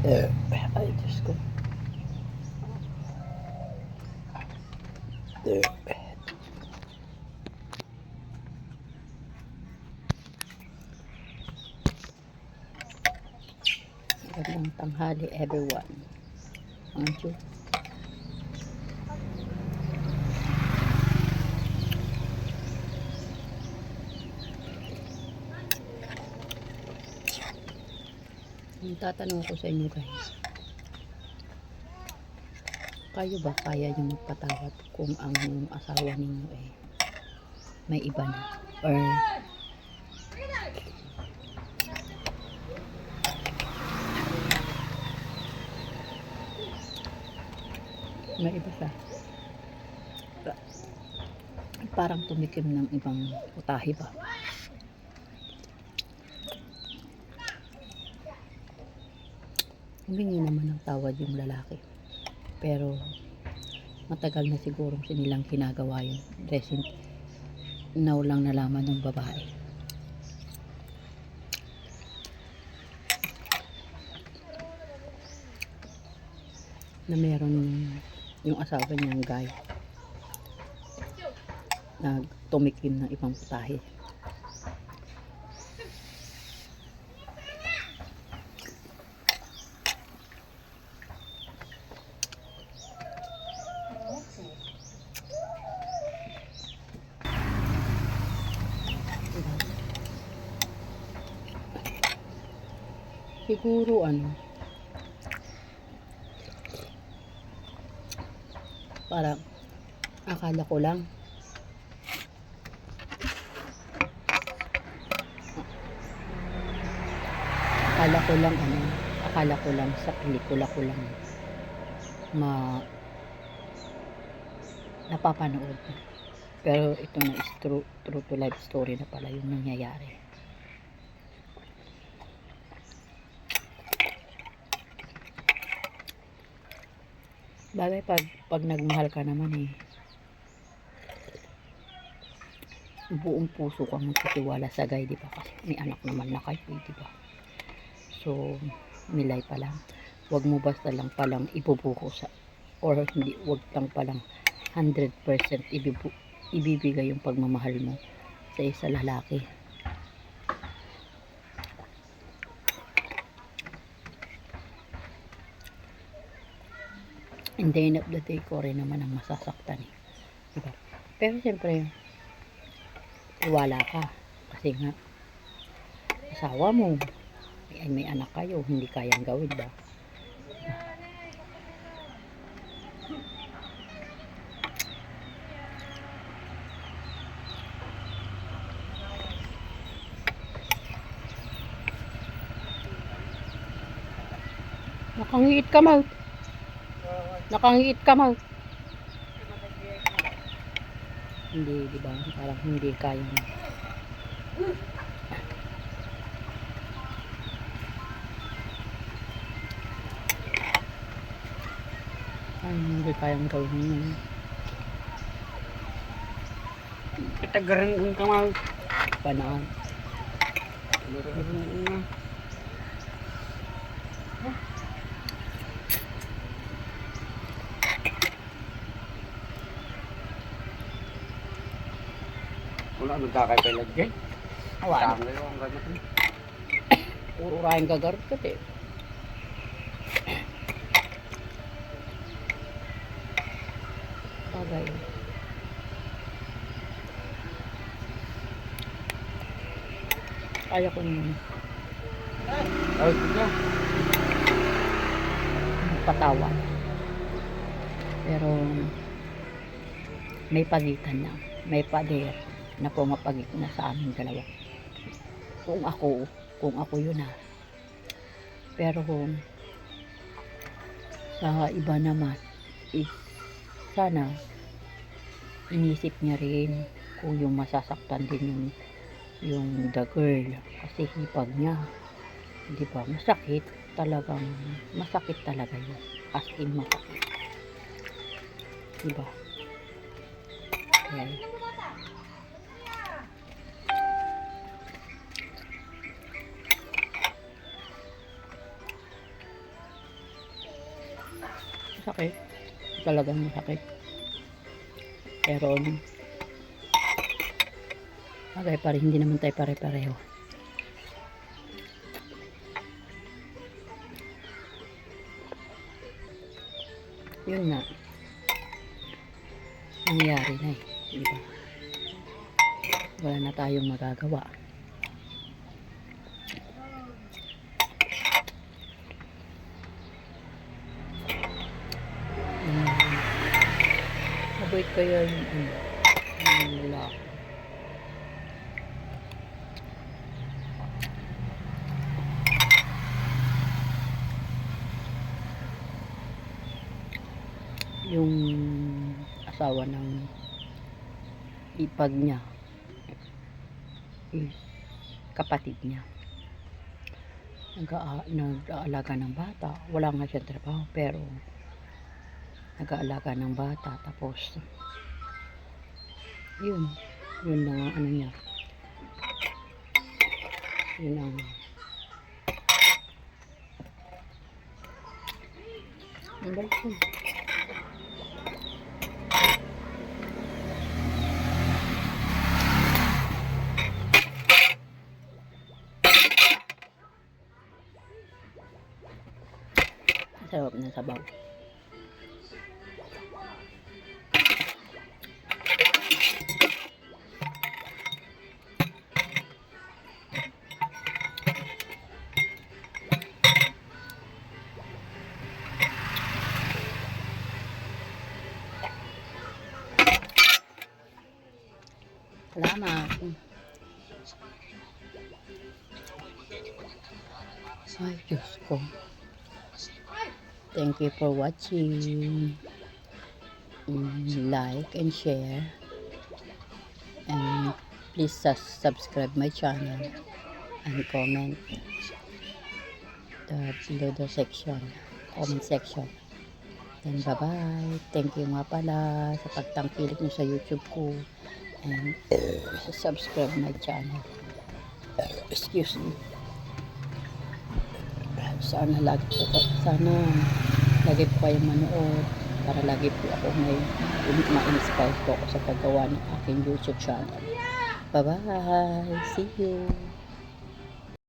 Ay, Diyos ko. Magandang tanghali, everyone. Ang Diyos. Ang tatanong ko sa inyo guys, kayo ba kaya nyo magpatawad kung ang asawa ninyo may iba na? Or may iba siya? Parang tumikim ng ibang putahe ba? Humingi naman ng tawad yung lalaki. Pero matagal na siguro sinilang ginagawa yun. Recent now lang nalaman ng babae. Na meron yung asawa niyang guy na tumikim ng ibang putahe. Siguro para akala ko lang akala ko lang sa pelikula ko lang napapanood. Pero ito na is true to life story na pala yung nangyayari. Bagay pag nagmahal ka naman buong puso kang magtitiwala sa guy, di ba? Kasi may anak naman na kayo, di ba? So, nilay pa lang. Huwag mo basta lang palang ibubuko or hindi, huwag lang palang 100% ibibigay yung pagmamahal mo sa isa lalaki. In the end of the day, ko rin naman ang masasaktan diba? Pero siyempre wala ka kasi nga asawa mo may anak kayo, hindi kayang gawin ba? Nakangiit ka mo. Nakangiit ka mo. Hindi, di ba? Parang hindi kayang. Hindi kayang gawin yun. Kitagaran ka mo. Panaan. Wala nagkakaipalag dyan. Awan. Tama yung ganito. Puro rayang gagarot ka bagay. Kaya ko naman patawad. Pero may pagitan na. May pader na pumapagit na sa aming dalawa. Kung ako yun Pero kung sa iba naman sana inisip niya rin kung yung masasaktan din yung the girl kasi hipag niya, di ba? Masakit talaga yun, as in masakit, di ba? Okay. Masakit. Talagang masakit. Pero, bagay pa rin, hindi naman tayo pare-pareho. Yun nga. Nangyari na eh. Diba? Wala na tayong magagawa. Mabait kaya yung lalaki. Yung asawa ng ipag niya is kapatid niya. Nag-aalaga ng bata. Wala nga siyang trabaho pero nag-aalaga ng bata. Tapos yun ang ano niya. Yun ang balik ko. Sarap ng sabaw. Salamat. Ay, Diyos ko. Thank you for watching. Like and share. And please subscribe my channel. And comment below the comment section. Then bye-bye. Thank you nga pala sa pagtangkilik nyo sa YouTube ko. And subscribe my channel. Excuse me. Sana lagi po kayong manood para lagi po ako ma-inspire po ako sa paggawa ng aking YouTube channel. Bye bye. See you.